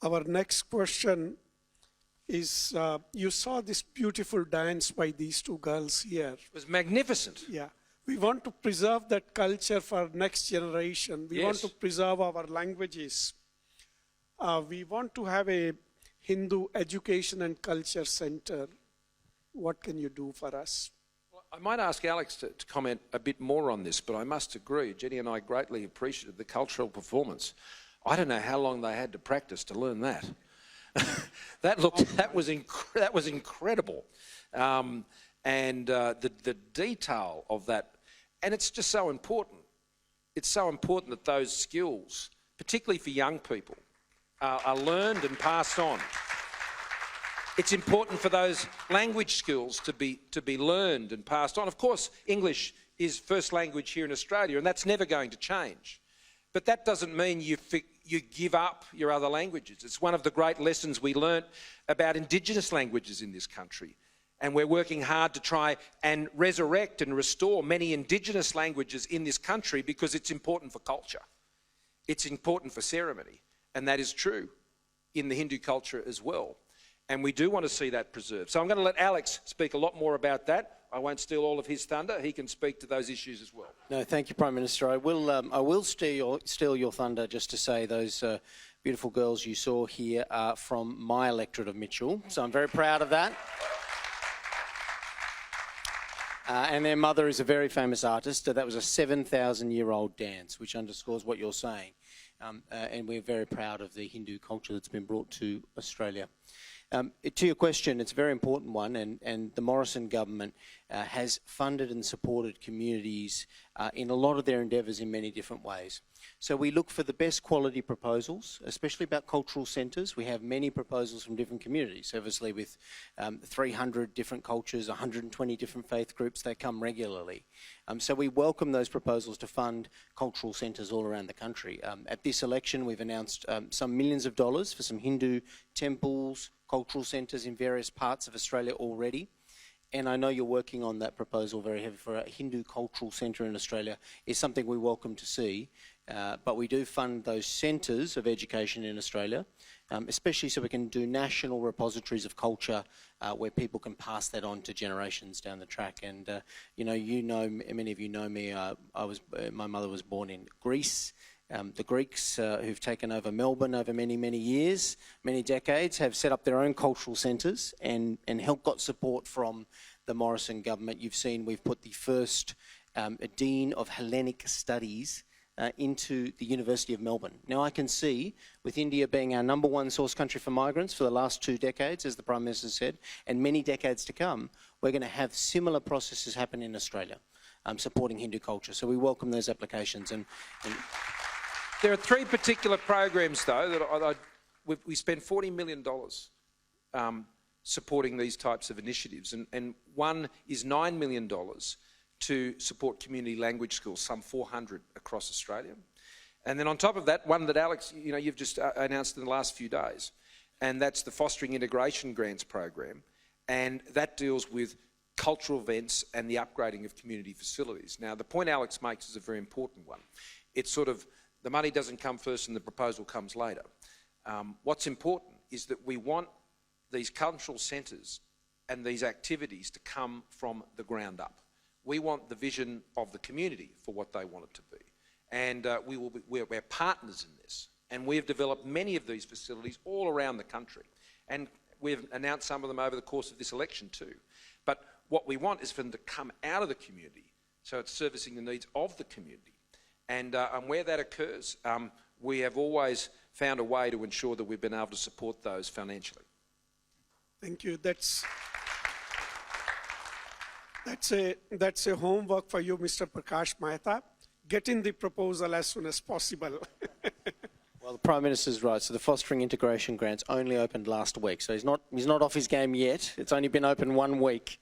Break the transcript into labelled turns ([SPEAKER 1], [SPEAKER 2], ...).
[SPEAKER 1] Our next question is, you saw this beautiful dance by these two girls here.
[SPEAKER 2] It was magnificent.
[SPEAKER 1] Yeah. We want to preserve that culture for next generation. We want to preserve our languages. We want to have a Hindu education and culture center. What can you do for us?
[SPEAKER 2] Well, I might ask Alex to comment a bit more on this, but I must agree, Jenny and I greatly appreciated the cultural performance. I don't know how long they had to practice to learn that. that was incredible. And the detail of that, and it's just so important. It's so important that those skills, particularly for young people, are learned and passed on. It's important for those language skills to be learned and passed on. Of course, English is first language here in Australia, and that's never going to change. But that doesn't mean you give up your other languages. It's one of the great lessons we learnt about Indigenous languages in this country. And we're working hard to try and resurrect and restore many Indigenous languages in this country because it's important for culture. It's important for ceremony. And that is true in the Hindu culture as well. And we do want to see that preserved. So I'm going to let Alex speak a lot more about that. I won't steal all of his thunder. He can speak to those issues as well.
[SPEAKER 3] No, thank you, Prime Minister. I will steal your thunder just to say those beautiful girls you saw here are from my electorate of Mitchell. So I'm very proud of that. And their mother is a very famous artist. That was a 7,000-year-old dance, which underscores what you're saying. And we're very proud of the Hindu culture that's been brought to Australia. To your question, it's a very important one, and the Morrison government has funded and supported communities in a lot of their endeavours in many different ways. So we look for the best quality proposals, especially about cultural centres. We have many proposals from different communities, obviously with 300 different cultures, 120 different faith groups. They come regularly. So we welcome those proposals to fund cultural centres all around the country. At this election, we've announced some millions of dollars for some Hindu temples, cultural centres in various parts of Australia already. And I know you're working on that proposal very heavy for a Hindu cultural centre in Australia. Is something we welcome to see. But we do fund those centres of education in Australia, especially so we can do national repositories of culture where people can pass that on to generations down the track. And many of you know me. My mother was born in Greece. The Greeks who've taken over Melbourne over many, many years, many decades, have set up their own cultural centres and got support from the Morrison government. You've seen we've put the first Dean of Hellenic Studies into the University of Melbourne. Now I can see, with India being our #1 source country for migrants for the last 2 decades, as the Prime Minister said, and many decades to come, we're going to have similar processes happen in Australia, supporting Hindu culture. So we welcome those applications. And
[SPEAKER 2] there are 3 particular programs, though, that we spend $40 million supporting these types of initiatives. And one is $9 million to support community language schools, some 400 across Australia. And then on top of that, one that Alex, you've just announced in the last few days, and that's the Fostering Integration Grants program. And that deals with cultural events and the upgrading of community facilities. Now, the point Alex makes is a very important one. It's sort of, the money doesn't come first and the proposal comes later. What's important is that we want these cultural centres and these activities to come from the ground up. We want the vision of the community for what they want it to be. And we're partners in this. And we've developed many of these facilities all around the country. And we've announced some of them over the course of this election too. But what we want is for them to come out of the community, so it's servicing the needs of the community. And where that occurs, we have always found a way to ensure that we've been able to support those financially.
[SPEAKER 1] Thank you. That's a homework for you, Mr. Prakash Mehta. Get in the proposal as soon as possible.
[SPEAKER 3] Well, the Prime Minister's right. So the Fostering Integration Grants only opened last week. So he's not off his game yet. It's only been open 1 week.